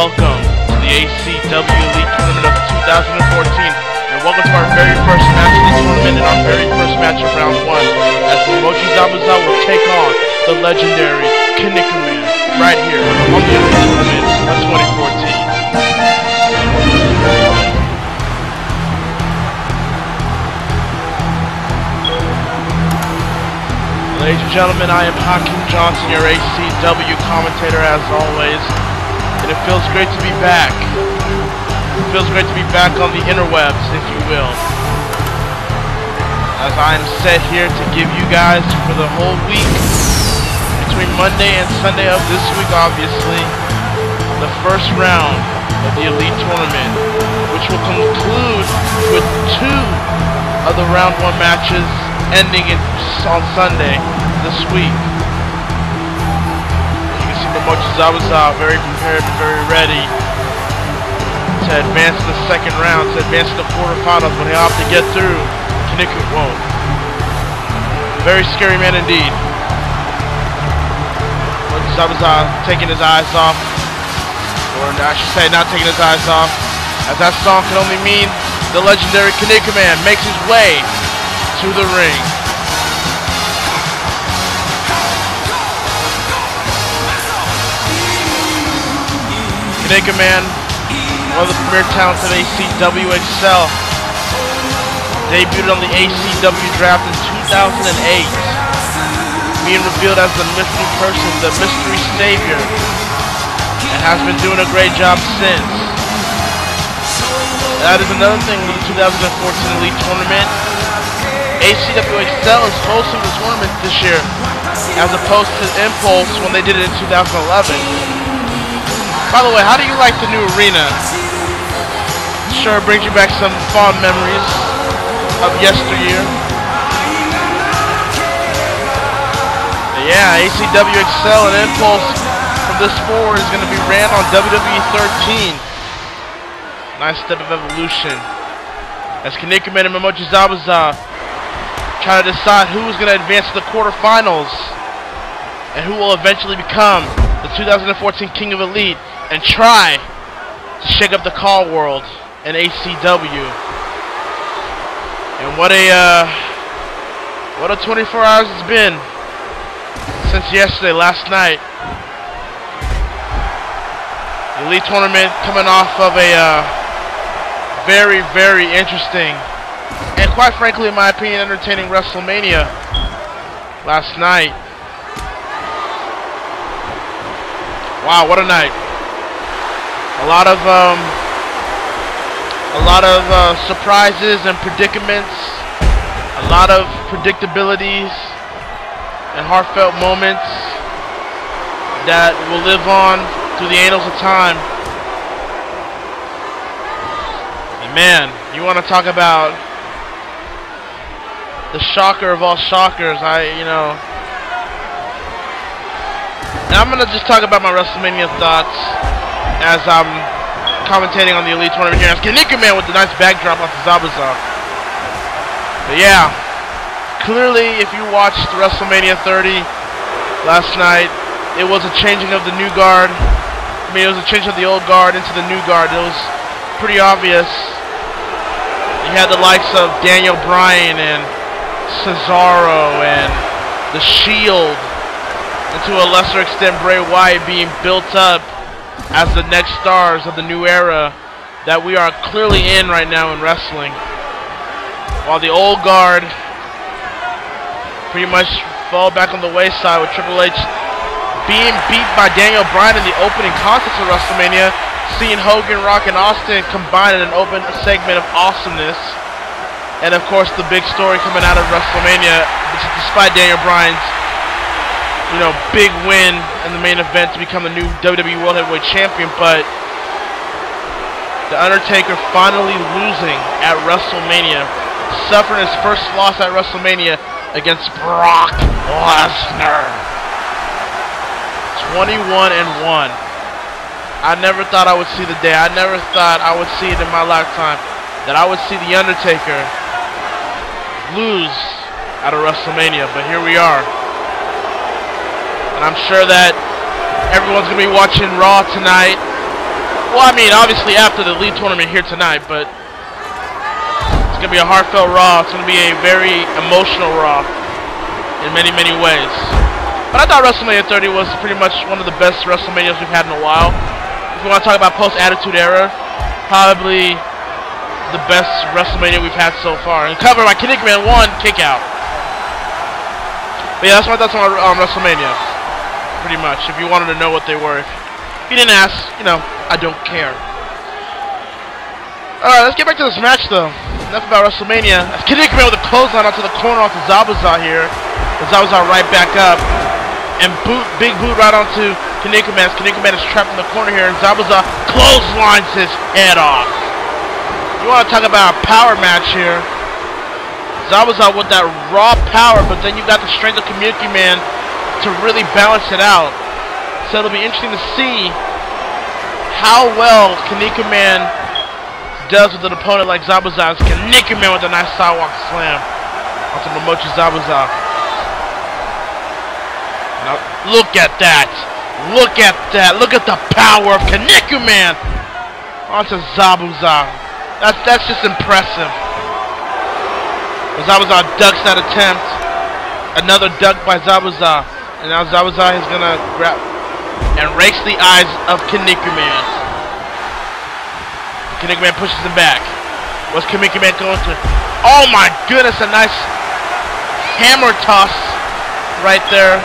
welcome to the ACW Elite Tournament of 2014, and welcome to our very first match of the tournament and our very first match of round 1, as Momochi Zabuza will take on the legendary Kinnikuman right here on the Elite Tournament of 2014. Ladies and gentlemen, I am Hakim Johnson, your ACW commentator as always, and it feels great to be back. It feels great to be back on the interwebs, if you will, as I am set here to give you guys for the whole week, between Monday and Sunday of this week obviously, the first round of the Elite Tournament, which will conclude with 2 of the round 1 matches ending on Sunday this week. You can see Momochi Zabuza very prepared and very ready to advance to the second round, to advance to the quarterfinals, but he'll have to get through Kinnikuman. Very scary man indeed. Momochi Zabuza taking his eyes off, or I should say not taking his eyes off, as that song can only mean the legendary Kinnikuman makes his way to the ring. Kinnikuman, one of the premier talents of ACW Excel, debuted on the ACW draft in 2008, being revealed as the mystery person, the mystery savior, and has been doing a great job since. That is another thing with the 2014 Elite Tournament. ACW Excel is hosting the tournament this year, as opposed to Impulse when they did it in 2011. By the way, how do you like the new arena? Sure brings you back some fond memories of yesteryear. But yeah, ACW Excel and Impulse from this forward is going to be ran on WWE 13. Nice step of evolution, as Kinnikuman and Momochi Zabuza trying to decide who is going to advance to the quarterfinals and who will eventually become the 2014 King of Elite and try to shake up the call world in ACW. And what a 24 hours it's been since yesterday, last night. The Elite Tournament coming off of a very, very interesting and quite frankly, in my opinion, entertaining WrestleMania last night. Wow, what a night! A lot of surprises and predicaments, a lot of predictabilities and heartfelt moments that will live on through the annals of time. And man, you want to talk about the shocker of all shockers, and I'm gonna just talk about my WrestleMania thoughts as I'm commentating on the Elite Tournament here. As Kinnikuman with the nice backdrop off of Zabuza. But yeah, clearly if you watched WrestleMania 30 last night, it was a changing of the new guard. I mean, it was a change of the old guard into the new guard. It was pretty obvious. You had the likes of Daniel Bryan and Cesaro and The Shield, and to a lesser extent Bray Wyatt being built up as the next stars of the new era that we are clearly in right now in wrestling, while the old guard pretty much fall back on the wayside, with Triple H being beat by Daniel Bryan in the opening contest of WrestleMania, seeing Hogan, Rock, and Austin combine in an open segment of awesomeness. And of course, the big story coming out of WrestleMania, despite Daniel Bryan's, big win in the main event to become the new WWE World Heavyweight Champion, but The Undertaker finally losing at WrestleMania, suffering his first loss at WrestleMania against Brock Lesnar. 21-1. I never thought I would see the day. I never thought I would see it in my lifetime that I would see The Undertaker lose at a WrestleMania, but here we are. And I'm sure that everyone's going to be watching Raw tonight Well, I mean, obviously after the Elite Tournament here tonight, but it's going to be a heartfelt Raw. It's going to be a very emotional Raw in many, many ways. But I thought WrestleMania 30 was pretty much one of the best WrestleManias we've had in a while. If we want to talk about post-Attitude Era, probably the best WrestleMania we've had so far. And covered by Kinnikuman 1 kick out. But yeah, that's my thoughts on WrestleMania. Pretty much, if you wanted to know what they were. If you didn't ask, you know, I don't care. Alright, let's get back to this match though. Enough about WrestleMania. As Kinnikuman with a clothesline onto the corner off of Zabuza here. Zabuza right back up. And big boot right onto Kinnikuman. Kinnikuman is trapped in the corner here, and Zabuza clotheslines his head off. You want to talk about a power match here. Zabuza with that raw power, but then you got the strength of Kinnikuman to really balance it out. So it'll be interesting to see how well Kinnikuman does with an opponent like Zabuza. Kinnikuman with a nice sidewalk slam onto Momochi Zabuza. Now look at that. Look at that. Look at the power of Kinnikuman onto Zabuza. That's just impressive. Zabuza ducks that attempt. Another duck by Zabuza. And now Zabuza is going to grab and rakes the eyes of Kinnikuman. Kinnikuman pushes him back. What's Kinnikuman going to? Oh my goodness, a nice hammer toss right there.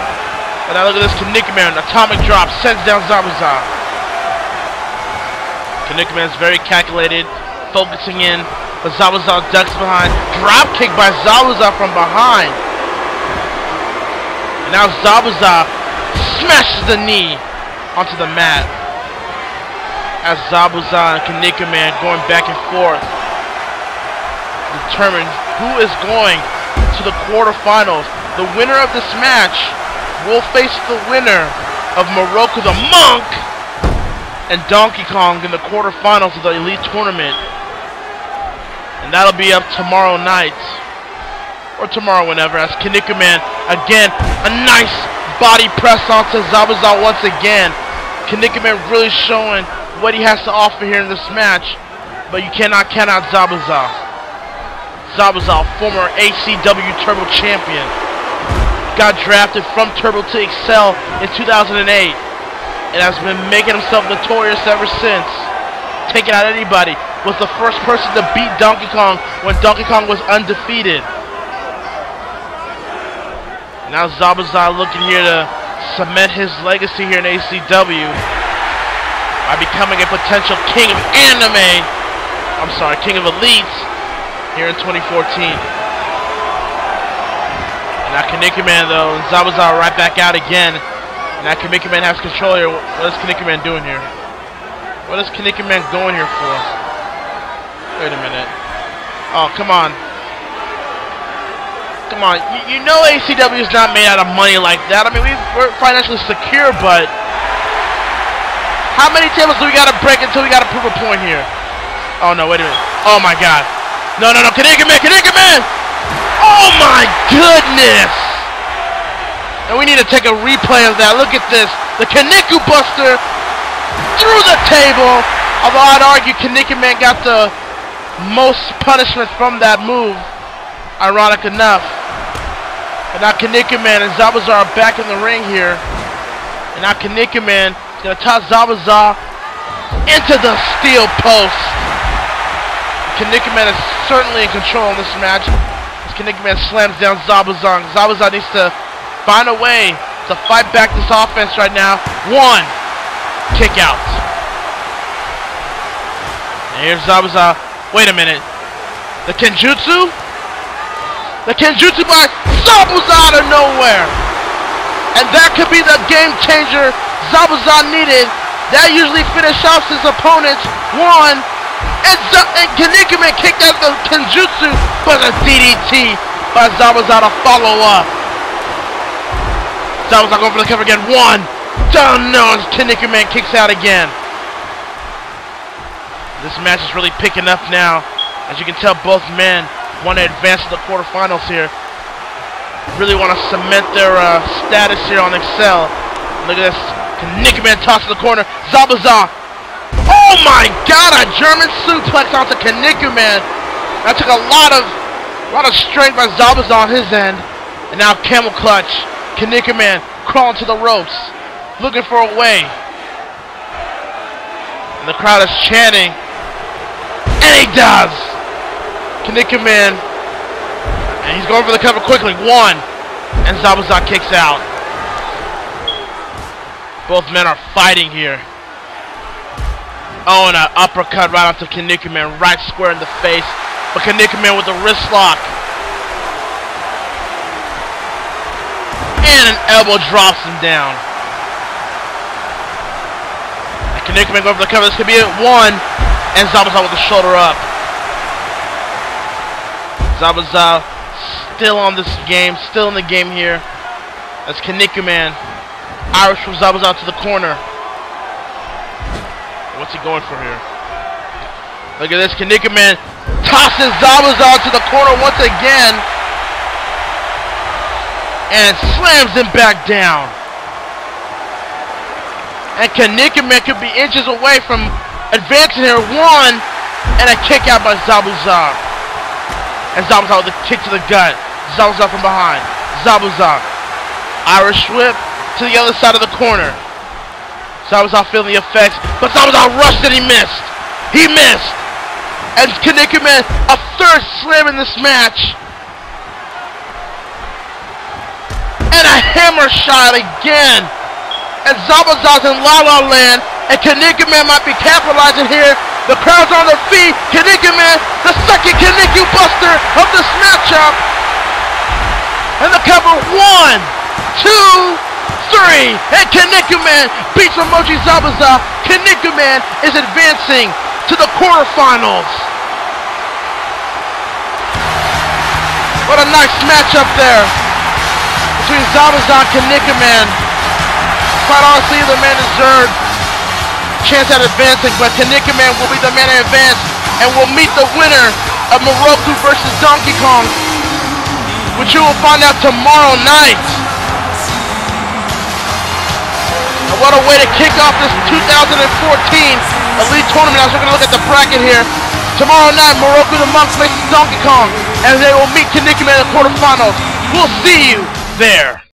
But now look at this Kinnikuman. Atomic drop sends down Zabuza. Kinnikuman is very calculated, focusing in. But Zabuza ducks behind. Drop kick by Zabuza from behind. And now Zabuza smashes the knee onto the mat. As Zabuza and Kinnikuman going back and forth, determine who is going to the quarterfinals. The winner of this match will face the winner of Miroku the Monk and Donkey Kong in the quarterfinals of the Elite Tournament. And that'll be up tomorrow night. Or tomorrow whenever. As Kinnikuman, again, a nice body press onto Zabuza once again. Kinnikuman really showing what he has to offer here in this match. But you cannot count out Zabuza. Zabuza, former ACW Turbo Champion. Got drafted from Turbo to Excel in 2008. And has been making himself notorious ever since. Taking out anybody. Was the first person to beat Donkey Kong when Donkey Kong was undefeated. Now Zabuza looking here to cement his legacy here in ACW by becoming a potential king of anime. I'm sorry, king of Elite here in 2014. And now Kinnikuman though, and Zabuza right back out again. And now Kinnikuman has control here. What is Kinnikuman doing here? What is Kinnikuman going here for? Wait a minute. Oh, come on. Come on. You know ACW is not made out of money like that. I mean, we're financially secure, but how many tables do we got to break until we got to prove a point here? Oh, no, wait a minute. Oh, my God. No, Kinnikuman, Kinnikuman! Oh, my goodness! And we need to take a replay of that. Look at this. The Kinniku Buster through the table. Although I'd argue Kinnikuman got the most punishment from that move, ironic enough. But now Kinnikuman and Zabuza are back in the ring here. And now Kinnikuman is going to toss Zabuza into the steel post. Kinnikuman is certainly in control in this match. As Kinnikuman slams down Zabuza. Zabuza needs to find a way to fight back this offense right now. One kick out. And here's Zabuza. Wait a minute. The Kenjutsu? The Kenjutsu by Zabuza out of nowhere. And that could be the game changer Zabuza needed. That usually finishes off his opponents. One. And Kinnikuman kicked out the Kenjutsu, but a DDT by Zabuza to follow up. Zabuza going for the cover again. One. Down no. Kinnikuman kicks out again. This match is really picking up now. As you can tell, both men want to advance to the quarterfinals here. Really want to cement their status here on Excel. Look at this. Kinnikuman toss to the corner. Zabuza Oh my God! A German suplex onto Kinnikuman. That took a lot of strength by Zabuza on his end. And now camel clutch. Kinnikuman crawling to the ropes, looking for a way. And the crowd is chanting. And he does! Kinnikuman. And he's going for the cover quickly. One. And Zabuza kicks out. Both men are fighting here. Oh, and an uppercut right onto Kinnikuman, right square in the face. But Kinnikuman with a wrist lock. And an elbow drops him down. And Kinnikuman going for the cover. This could be it. One. And Zabuza with the shoulder up. Zabuza still on this game, still in the game here. That's Kinnikuman. Irish from Zabuza to the corner. What's he going for here? Look at this. Kinnikuman tosses Zabuza to the corner once again. And slams him back down. And Kinnikuman could be inches away from advancing here. One. And a kick out by Zabuza. And Zabuza with a kick to the gut. Zabuza from behind. Zabuza. Irish whip to the other side of the corner. Zabuza feeling the effects. But Zabuza rushed and he missed. He missed. And Kinnikuman, a third slam in this match. And a hammer shot again. And Zabuza's in La La Land. And Kinnikuman might be capitalizing here. The crowd's on their feet. Kinnikuman, the second Kinniku buster of this matchup. And the cover 1, 2, 3. And Kinnikuman beats Momochi Zabuza. Kinnikuman is advancing to the quarterfinals. What a nice matchup there between Zabuza and Kinnikuman. Quite honestly, the man deserved chance at advancing, but Kinnikuman will be the man to advance and will meet the winner of Miroku versus Donkey Kong, which you will find out tomorrow night. And what a way to kick off this 2014 Elite Tournament. As we're going to look at the bracket here. Tomorrow night, Miroku the Monk faces Donkey Kong, and they will meet Kinnikuman in the quarterfinals. We'll see you there.